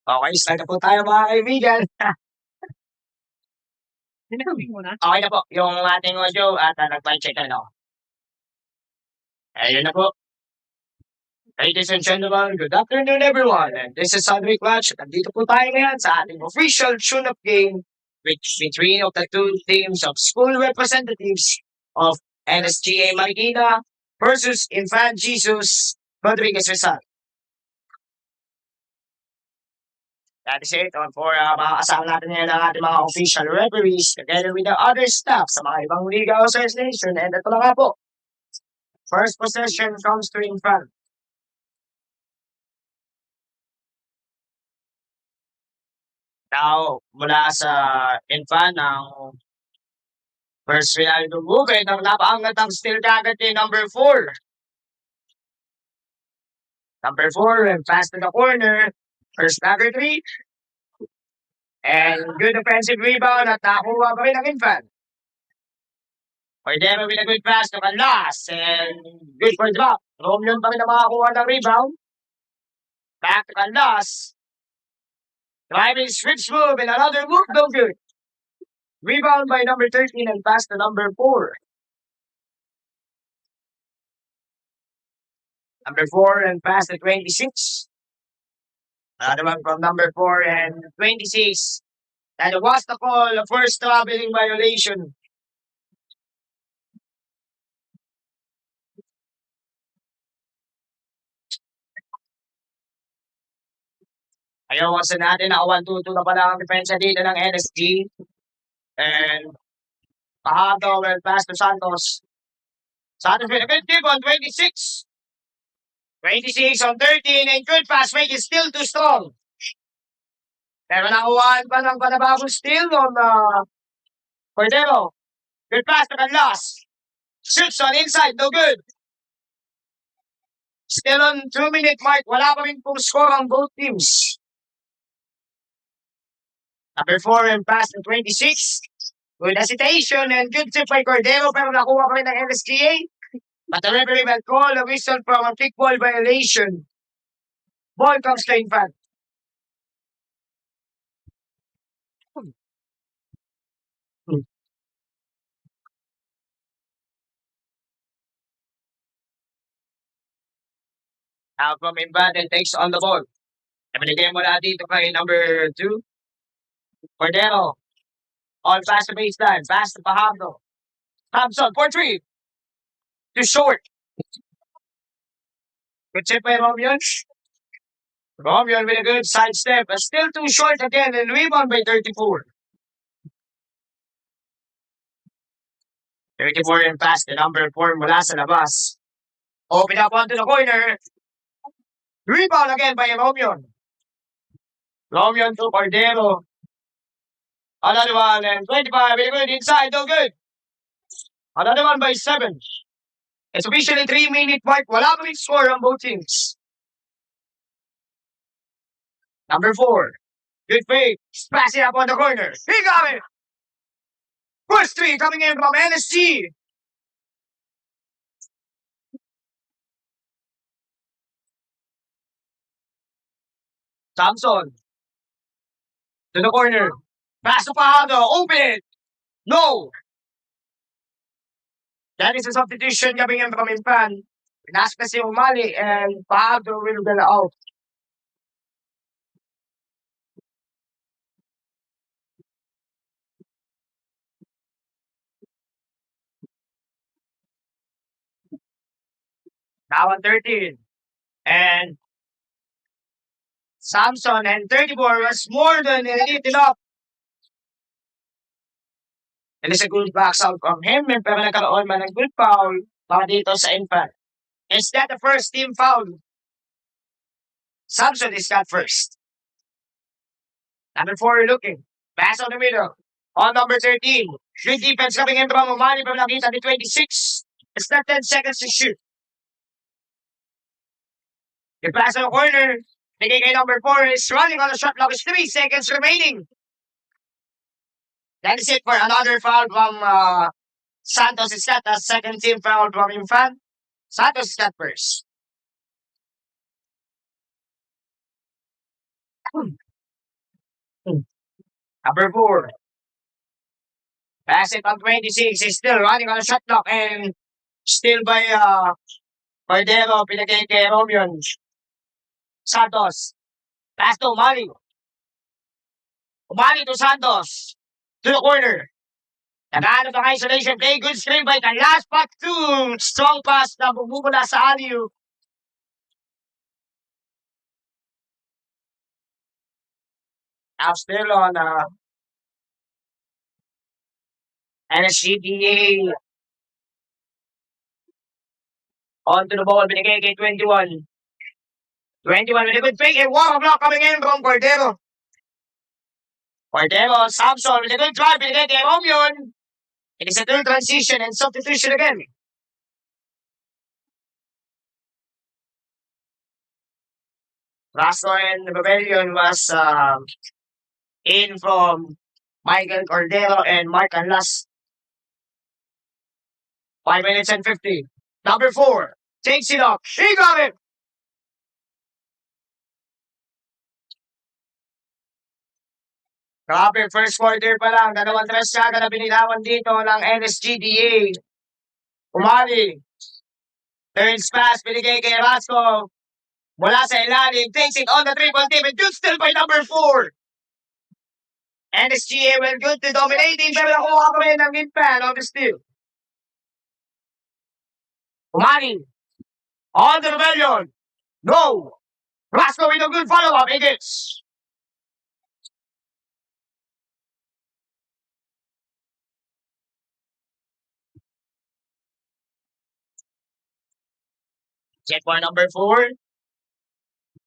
Okay, start na po tayo mga kaibigan. Okay na po yung ating audio at nag-check na ako. Ayun na po. Ladies and gentlemen, good afternoon everyone. And this is Andre Clutch. Nandito po tayo ngayon sa ating official tune-up game between of the two teams of school representatives of NSGA Marikina versus Infant Jesus Rodriguez Rizal. That is it. On for mga kasama natin ngayon ang ating mga official referees together with the other staff sa mga ibang Liga Association. And ito na nga po. First possession comes to Infant. Now, mula sa Infant, ang first Rinaldo move and ang napaangat ang steal kagad ni number 4. Number 4 and pass to the corner. First number 3. And good offensive rebound at nakuha pa rin ang Infant. Cordero with a good pass to Canlas and good for drop. Romion pa rin na makakuha ng rebound. Back to Canlas. Driving switch move and another move, no good. Rebound by number 13 and pass to number 4. Number 4 and pass to 26. Another one from number 4 and 26. And it was the call, the first traveling violation. Ayaw kasi natin, naka 1-2-2 na pala ang depensa dito ng NSG. And Pahato will pass to Santos. Santos with a good tip on 26. 26 on 13 and good pass make it still too strong. Pero nakuhaan pa ng panabagong steal on Cordero. Good pass to Canlas. Shoots on inside, no good. Still on 2-minute mark, wala pa rin pong score on both teams. Number 4 and pass to 26. Good hesitation and good tip by Cordero pero nakuha pa rin ng NSGA. But the referee will call a whistle from a kickball violation. Ball comes to Infant. Now from Infant and takes on the ball. Binigay mo na dito kay number 2. Cordero. On pass to baseline. Pass to Pahablo. Thompson for 3. Too short. Good tip by Romion. Romion with a good sidestep. But still too short again and rebound by 34. 34 and pass to number 4 mula sa labas. Open up onto the corner. Rebound again by Romion. Romion to Cordero. Another one and 25. Very good inside. No good. Another one by 7. It's officially 3-minute mark. Wala pa rin score on both teams. Number 4. Good fake. Splash it up on the corner. He got it. First 3 coming in from NSG. Thompson. To the corner. Pass to Fajardo. Open it. No. That is a substitution coming in from Infant. Pinas kasi umali and Fajardo will go out. Now on 13. And Samson and 34 was more than eaten up. And it's a good box out from him. Pero nagkaroon man ng good foul para dito sa Infant. Is that the first team foul? Samson is got first. Number 4 looking. Pass on the middle. On number 13. Good defense coming in from Umani pero nakita ni 26. It's not 10 seconds to shoot. The pass on the corner. Bigay kay number 4 is running on the shot clock. It's 3 seconds remaining. That is it for another foul from Santos. Is that a second team foul from Infant? Santos is that first. Number 4. Pass it on 26. He's still running on a shot clock and still by Cordero. Pinagay kay Romion. Santos. Pass to Umali. Umali to Santos. To the corner. Nagano ng isolation play. Good screen by the last pass to. Strong pass na bumubula sa Aliu. Now still on NSGDA. On to the ball. Binigay kay 21. 21 with a good fake. And what a block coming in from Cordero. Cordero, Samson with a good drive. Binigay kay Romion. It is a third transition and substitution again. Rasco and Rebellion was in from Michael Cordero and Mark Anlas. 5 minutes and 50. Number 4 takes it up. He got it. Grabe, first quarter pa lang. Dalawang tresyaga na binitawan dito ng NSGDA. Umali. Third pass, binigay kay Rasco. Mula sa ilalim, takes it on the triple team and good still by number 4. NSGA will good to dominating pero nakuha pa rin ng in-fan on the steal. Umali. On the Rebellion. No. Rasco with a good follow-up. It is. Check for number 4.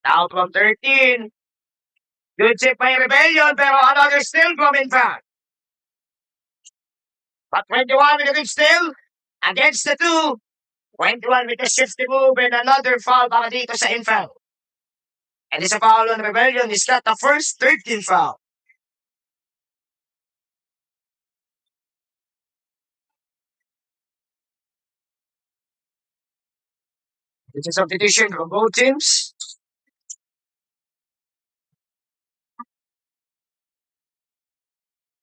Down from 13. Good chip by Rebellion, pero another steal from Infant. But 21 with a good steal. Against the 2. 21 with a shifty move and another foul para dito sa Infant. And it's a foul on Rebellion. He's got the first 13 foul. It's a substitution from both teams.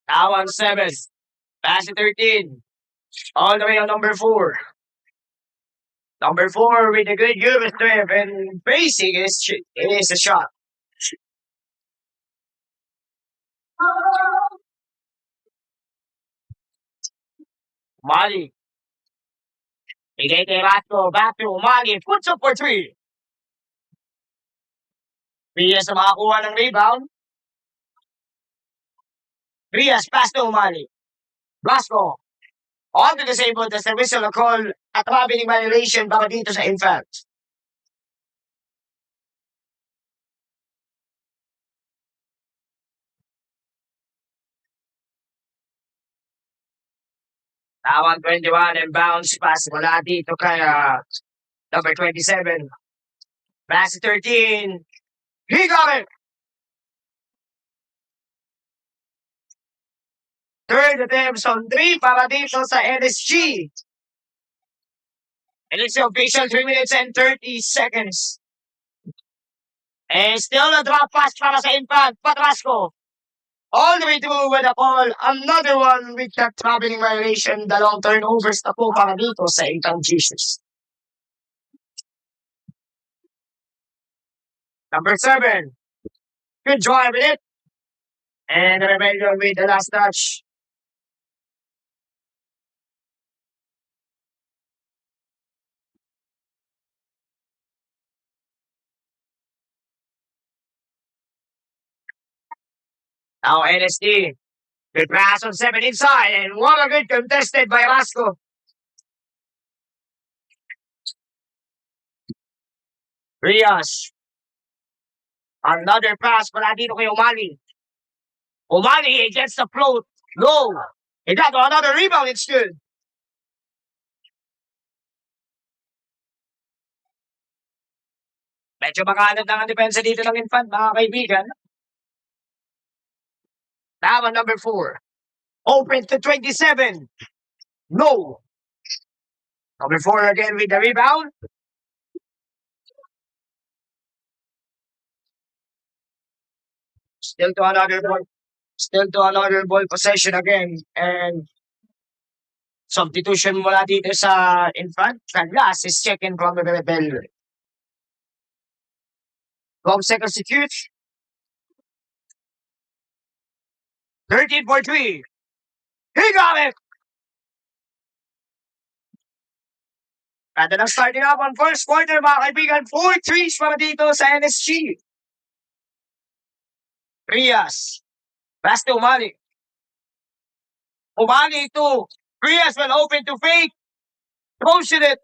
Now on 7. Pass to 13. All the way on number 4. Number 4 with a good Euro strip and basic is a shot. Mali. Bigay kay Ratko. Back to Mali. Puts up for 3. Rias na makakuha ng rebound. Rias pass to Mali. Blasco. On to disabled as the whistle call at traveling violation para dito sa Infant. Now on 21 and bounce pass mula dito kay number 27. Pass to 13. He got it! Third attempts on 3 para dito sa NSG. And it's the official 3 minutes and 30 seconds. And still a drop pass para sa Infant. Patrasco. All the way through with the ball. Another one with that traveling violation. Dalawang turnovers na po para dito sa Infant Jesus. Number 7. Good drive with it. And the Rebellion with the last touch. Now NSD. Good pass on 7 inside. And what a good contested by Rasco. Rias. Another pass para dito kay Umali. Umali gets the float. No. He got another rebound. It's good. Medyo makaanap lang ang depensa dito ng Infant, mga kaibigan. Now on number 4. Open to 27. No. Number 4 again with the rebound. Still to another ball. Still to another ball possession again. And substitution mula dito sa infant. Canlas is checking from the bell. From second substitute. 13 for 3. He got it! Kada lang starting up on first quarter, mga kaibigan. 4 threes para dito sa NSG. Rias. Pass to Umali. Umali to Rias will open to fake. Motion it.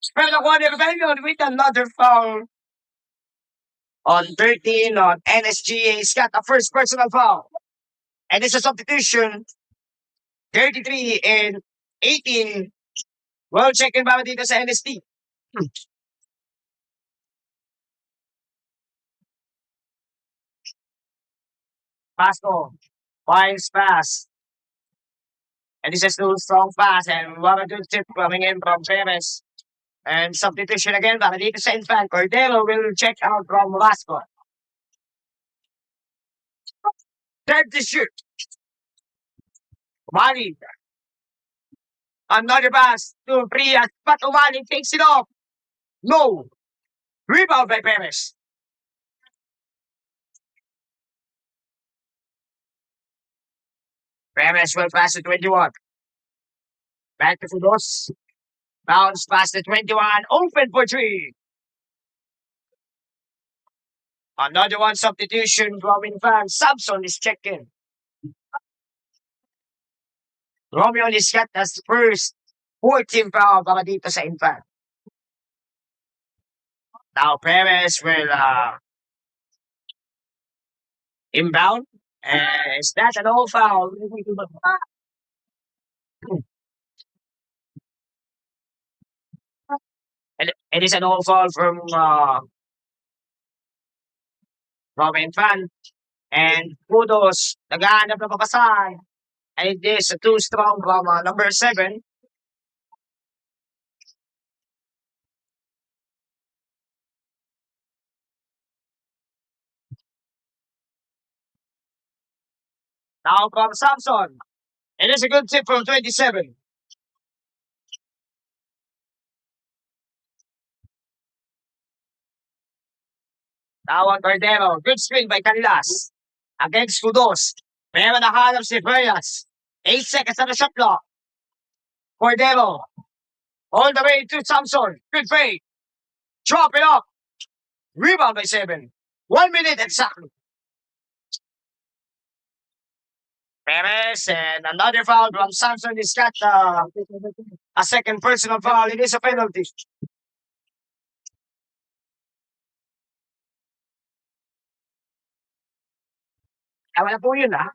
Spread the one rebellion with another foul. On 13 on NSG, he's got the first personal foul. And it's a substitution. 33 and 18. Well, check-in ba dito sa NST? Pasco. Finds pass. And this is too strong pass. And what a good tip coming in from Perez. And substitution again para dito sa Infant. Cordero will check out from Vasco. Third to shoot. Umali. Another pass to Prias. But Umali takes it off. No. Rebound by Perez. Perez will pass to 21. Back to Fudos. Bounce past the 21. Open for 3. Another one substitution from Infant. Samson is checked in. Romeo is got his first 14 foul para dito sa Infant. Now Perez will inbound. Is that an all foul? It is an all foul from Infant. And Kudos, naghahanap ng papasahan. And it is a too strong from number 7. Now from Samson. It is a good tip from 27. Now on Cordero. Good screen by Canlas. Against Kudos. Pero nakahanap si Frias. 8 seconds on the shot clock. Cordero. All the way to Samson. Good fade. Drop it up. Rebound by 7. 1 minute exactly. Perez and another foul from Samson. He's got a second personal foul. It is a penalty. Tama na po yun, ha?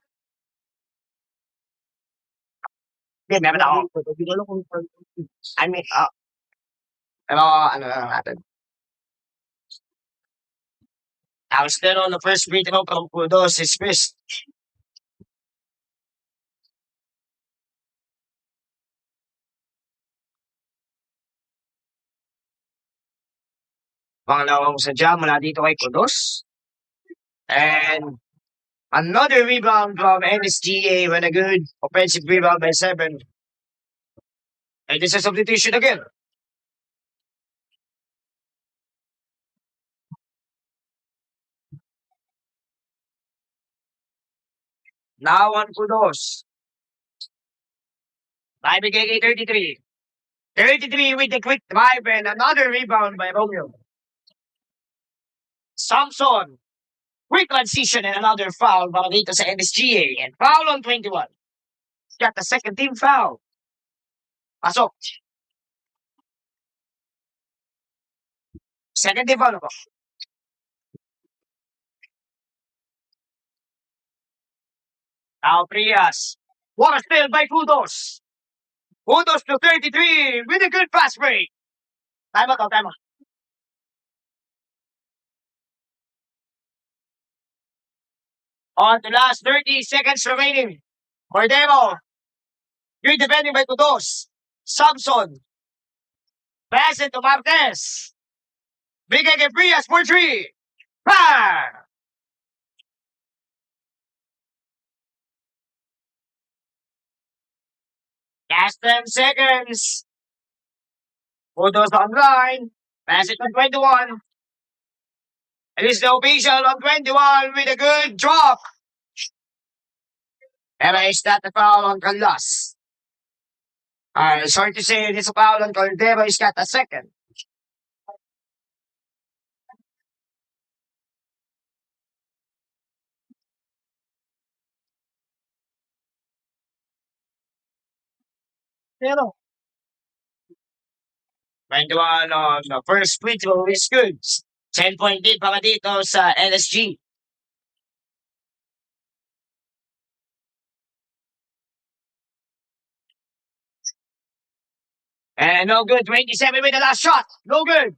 Hindi, meron ako. I mean, pero ano lang natin. I was still on the first free throw from Kudos. His missed. Pangalawang sadya mula dito kay Kudos. And another rebound from NSGA with a good offensive rebound by 7. And this is a substitution again. Now on Kudos. Naibigay kay 33. 33 with the quick drive and another rebound by Romeo. Samson. Quick transition and another foul para dito sa NSGA. And foul on 21. Got the second team foul. Pasok. Second team foul ako. Now Prias. What a steal by Kudos. Kudos to 33 with a good pass break. Time out. On the last 30 seconds remaining. Cordero. Good defending by Kudos. Samson. Pass it to Marquez. Bigay kay Prias for 3. Fire! Last 10 seconds. Kudos online. Pass it on 21. It is the official on 21 with a good drop. Pero is that the foul on Carlos? Sorry to say, it is a foul on Caldero. He's got a second. Pero 21 on the first free throw is good. 10-point lead para dito sa LSG. And no good. 27 with the last shot. No good.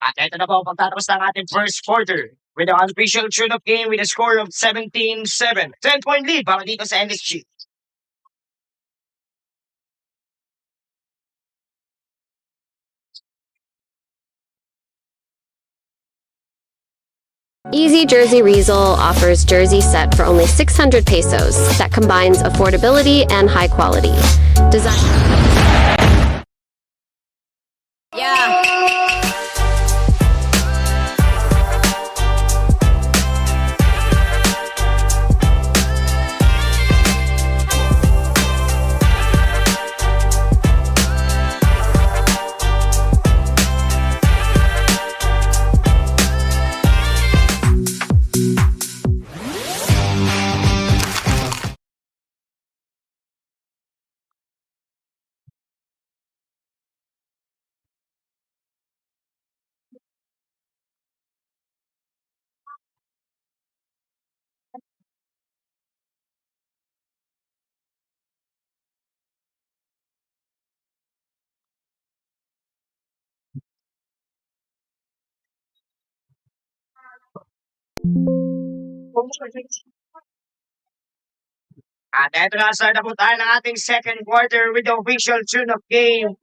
At ito na po ang pagtatapos ng ating first quarter with the unofficial tune-up game with a score of 17-7. 10-point lead para dito sa LSG. Easy Jersey Riesel offers jersey set for only 600 pesos that combines affordability and high quality. Design. Yeah. At eto na, start na po tayo ng ating second quarter with the official tune-up game.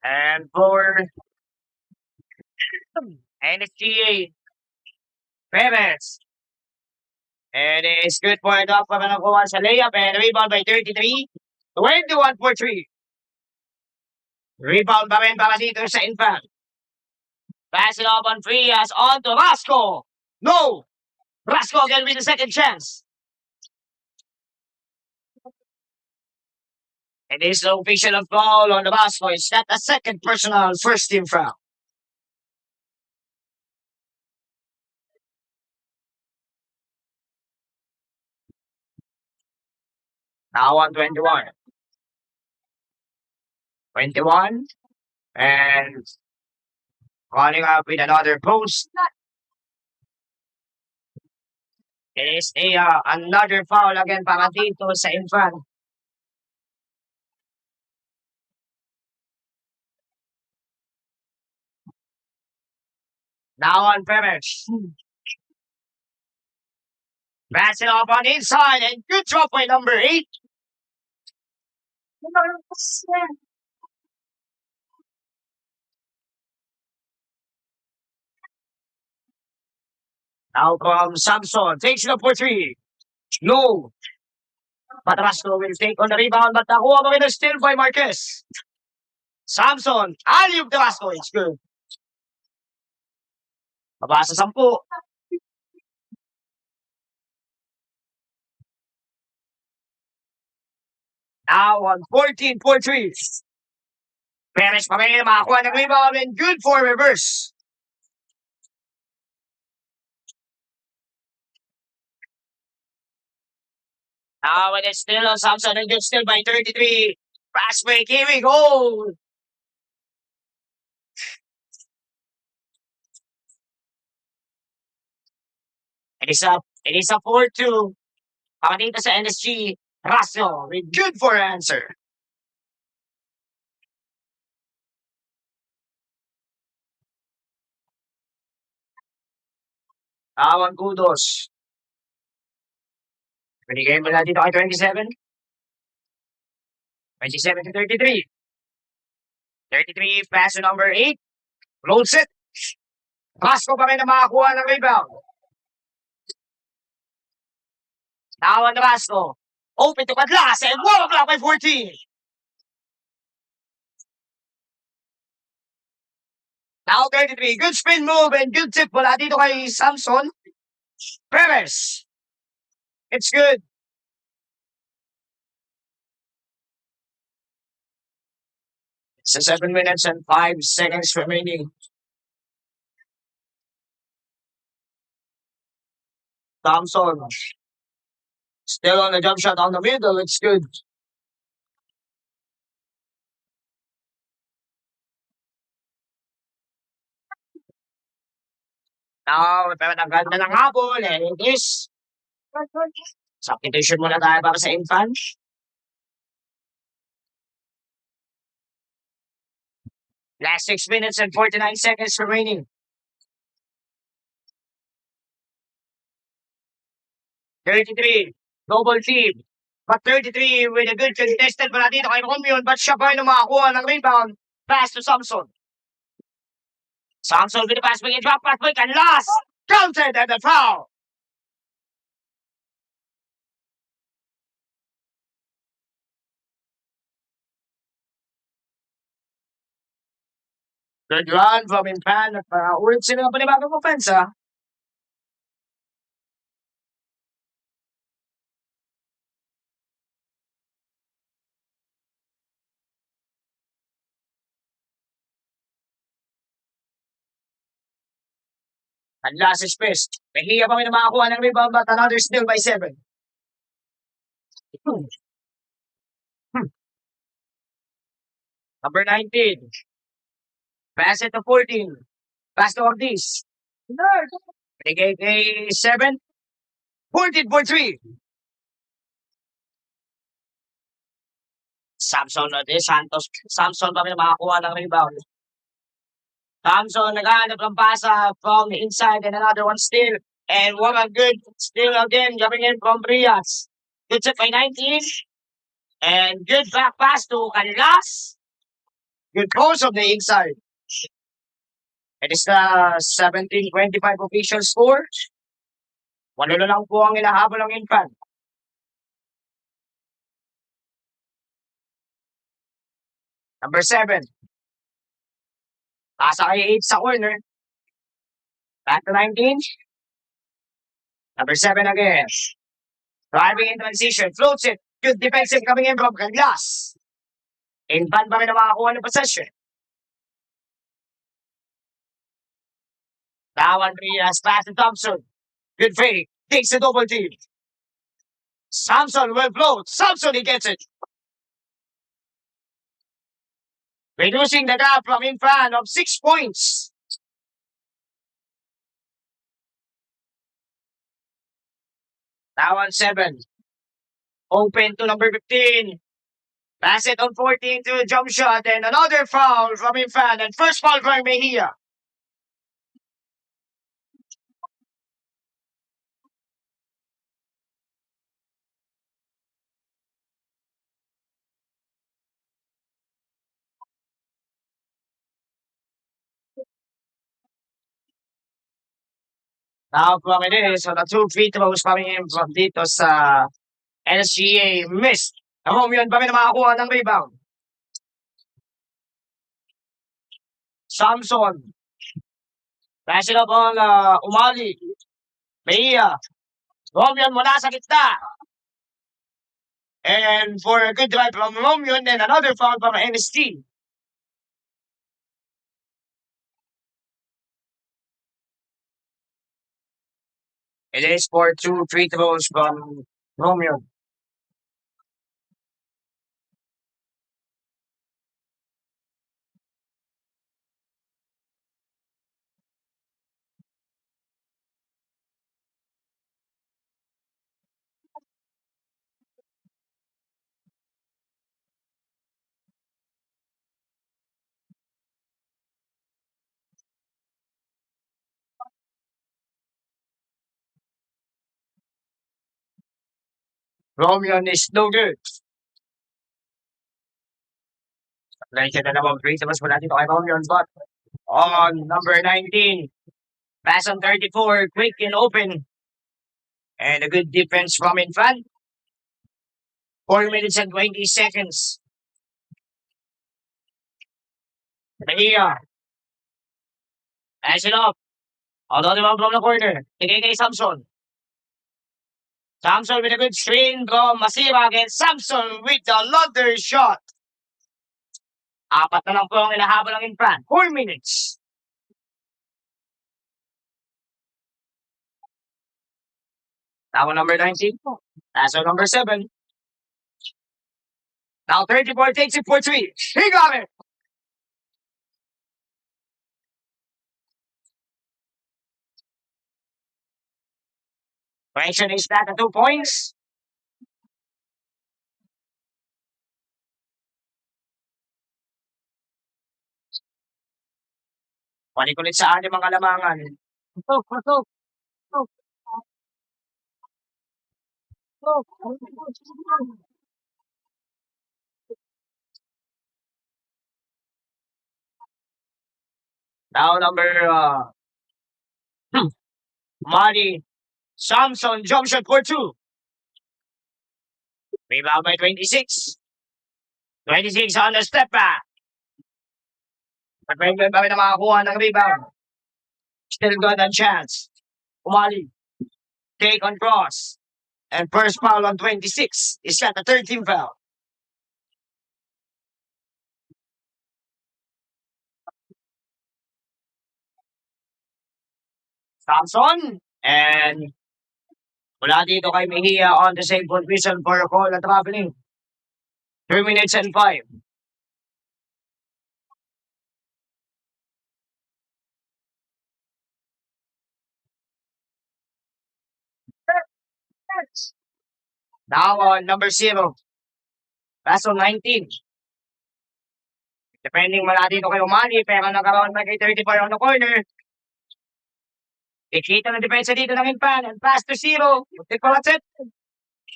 And for NSGA, Perez. And it's good point up para nakuha sa layup and rebound by 33. 21 for 3. Rebound pa rin para dito sa Infant. Pass it up on Frias on to Rasco. No! Rasco again with the second chance. And this is the official of foul on the Vasco. It's not a second personal first team foul. Now on 21. 21. And running up with another post. It is another foul again para dito sa Infant. Now on Perez. Pass it off on inside and good drop by number 8. Now from Samson. Takes it up for 3. No. Patrasco will take on the rebound but nakuha pa rin na steal by Marquez. Samson. Alley-oop Tabasco. It's good. Baba sa 10. Now on 14 for 3. Perez pa rin makakuha ng rebound and good for reverse. Now it is still on Samson and good still by 33. Fast break. Here we go. It is a 4-2. Para dito sa NSG. Raso with good for answer. Awan kudos. Binigay mo na dito kay 27. 27 to 33. 33, pass to number 8. Rolls it. Pasco pa rin na makakuha ng rebound. Now on Tabasco. Open to Padlas and 1 o'clock by 14. Now 33. Good spin move and good tip mula dito kay Samson Perez. It's good. It's 7 minutes and 5 seconds remaining. Thompson still on the jump shot on the middle. It's good. Now, ang ganda ng habol and it is substitution muna tayo para sa infant. Last 6 minutes and 49 seconds remaining. 33. Double team. But 33 with a good contested pala dito kay Romeo, but siya pa rin makakuha ng rebound. Pass to Samson. Samson with the pass, big drop pass, quick and last. Counted and the foul. Good run from Infan. Ulit sila ng panibagong offensa. And last is Pest. Mejia pa rin na makakuha ng rebound, but another steal by 7. Number 19. Pass it to 14. Pass to Ortiz. Bigay kay 7. 14.3. Samson Ortiz. Samson pa rin na makakuha ng rebound. Thompson naghahanap ng pasa from the inside and another one steal. And what a good steal again coming in from Brias. Good set by 19. And good back pass to Canlas. Good cross on the inside. It is the 17-25 official score. 1 na lang po ang inahabol ng Infant. Number 7. Pasa kay 8 sa corner. Back to 19. Number 7 again. Driving in transition. Floats it. Good defensive coming in from Canlas. Infant pa rin na makakuha ng possession. Now Andreas pass to Thompson. Good fake. Takes a double team. Samson will float. Samson, he gets it. Reducing the gap from Infant of 6 points. Now on 7. Open to number 15. Pass it on 14 to a jump shot and another foul from Infant and first foul from Mejia. Now from it is, so the 2 free throws coming in from dito sa NSGA missed. Romeo pa rin makakuha ng rebound. Samson. Pass it up on Umali. Mejia. Romeo mula sa gitna. And for a good drive from Romeo and another foul from NST. It is for 2 free throws from Romeo. Romeo is no good. Nandiyan na naman free throws mula dito kay Romeo, but on number 19. Pass on 34, quick and open. And a good defense from Infan. 4 minutes and 20 seconds. Mejia. Pass it up. Although naman from the corner. Tingin kay Samson. Samson with a good screen from Masira against Samson with another shot. Apat na lang po ang inahabol ng Infan. 4 minutes. Tao number 19. Passer number 7. Now 34 takes it for 3. He got it. Fraction is back at 2 points. Palikulit sa ating mga lamangan. Pasok, pasok, pasok. Now number Mari Samson jump shot for 2. Rebound by 26. 26 on the step back. Pag-regular pa rin na makakuha ng rebound. Still got a chance. Umali. Take on cross. And first foul on 26. He's got a 13 foul. Samson. And mula dito kay Mejia on the same position for a call na traveling. 3 minutes and 5. Now on number 0. Paso 19. Depending mula dito kay Umali, pero nagkaroon na kay 34 on the corner. Ikita ng depensa dito ng Infan. And pass to 0. It.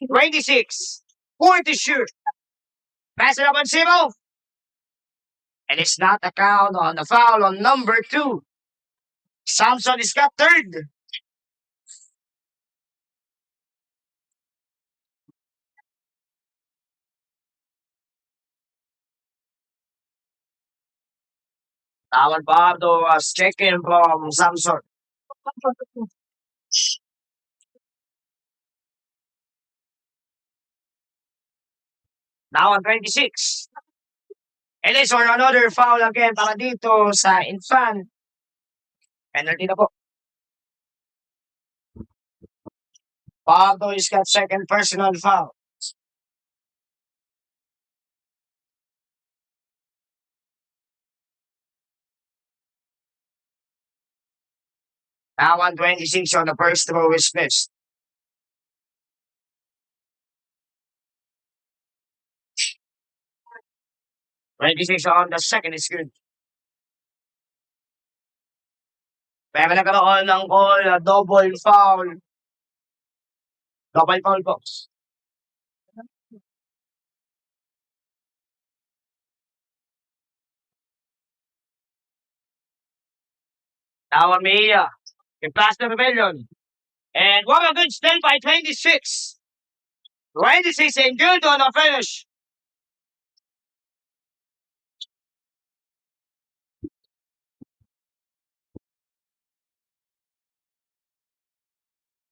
26. 40 shoot. Pass it up on 0. And it's not a count on the foul on number 2. Samson is got 3rd. Tawad Bardo was checking from Samson. Now on 26. It is for another foul again para dito sa Infan. Penalty na po. Bardo is got 2nd personal foul. Now on 26 on the first throw is missed. Twenty-six on the second is good. Pero nagkaroon ng call na double foul. Double foul box. Now on Mejia. In pass the Rebellion. And what a good steal by 26. 26 and good on the finish.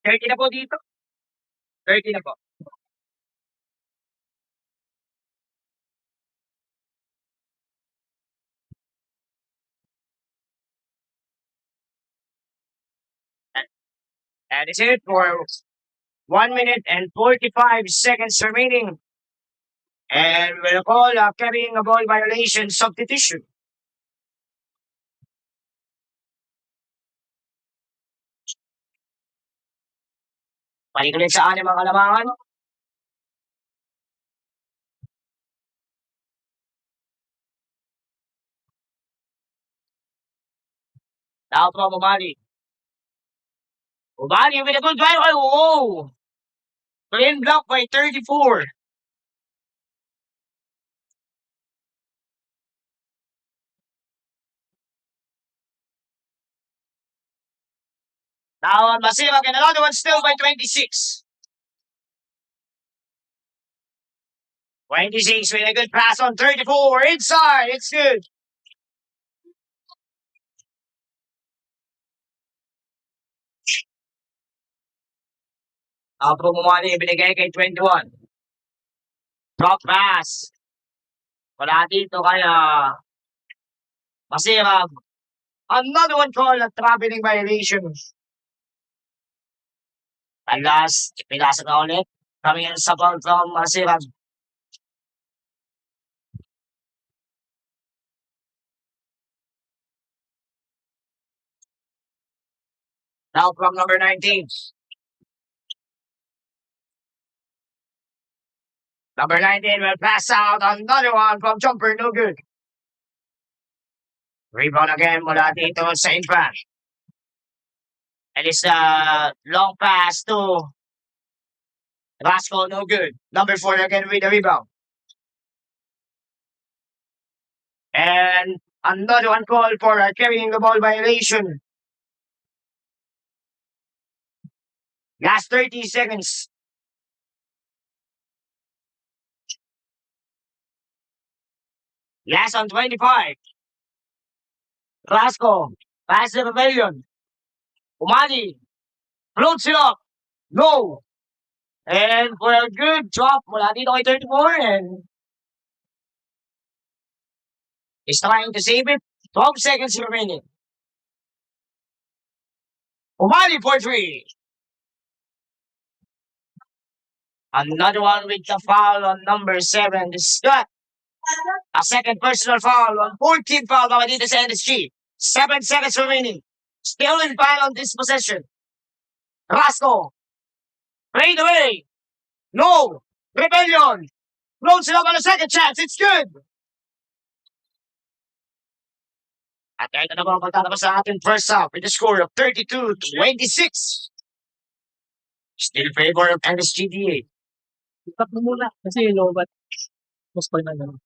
Thirty na po dito. 30 na po. And it's it for 1 minute and 45 seconds remaining. And we'll call carrying a ball violation substitution. Palikulit sa anim ang kalamangan. Now from Umali. Umali with a good drive. Oh! Clean block by 34. Now on Masibag and another one still by 26. 26 with a good pass on 34. Inside. It's good. Now Pumumani binigay kay 21. Drop pass. Wala dito kaya Masibag. Another one call at traveling violation. And last, pinasa na ulit. Coming in sa ball from Masibag. Now from number 19. Number 19 will pass out. Another one from Jumper. No good. Rebound again mula dito sa Infant. And it's a long pass to Vasco. No good. Number 4 again with the rebound. And another one call for carrying the ball violation. Last 30 seconds. Last on 25. Vasco. Pass the pavilion. Umani. Floats it up. No. And for a good drop mula dito kay 34 and is trying to save it. 12 seconds remaining. Umani for 3. Another one with the foul on number 7. This got a second personal foul on 14 foul by dito sa NSG. 7 seconds remaining. Still in foul on this possession. Rasco. Fade away. No. Rebellion. Floats it up on a second chance. It's good. At ito na po ang pagtatapos sa ating first half with a score of 32-26. Still in favor of NSGDA. Tatlo muna kasi low bat. Mas pa na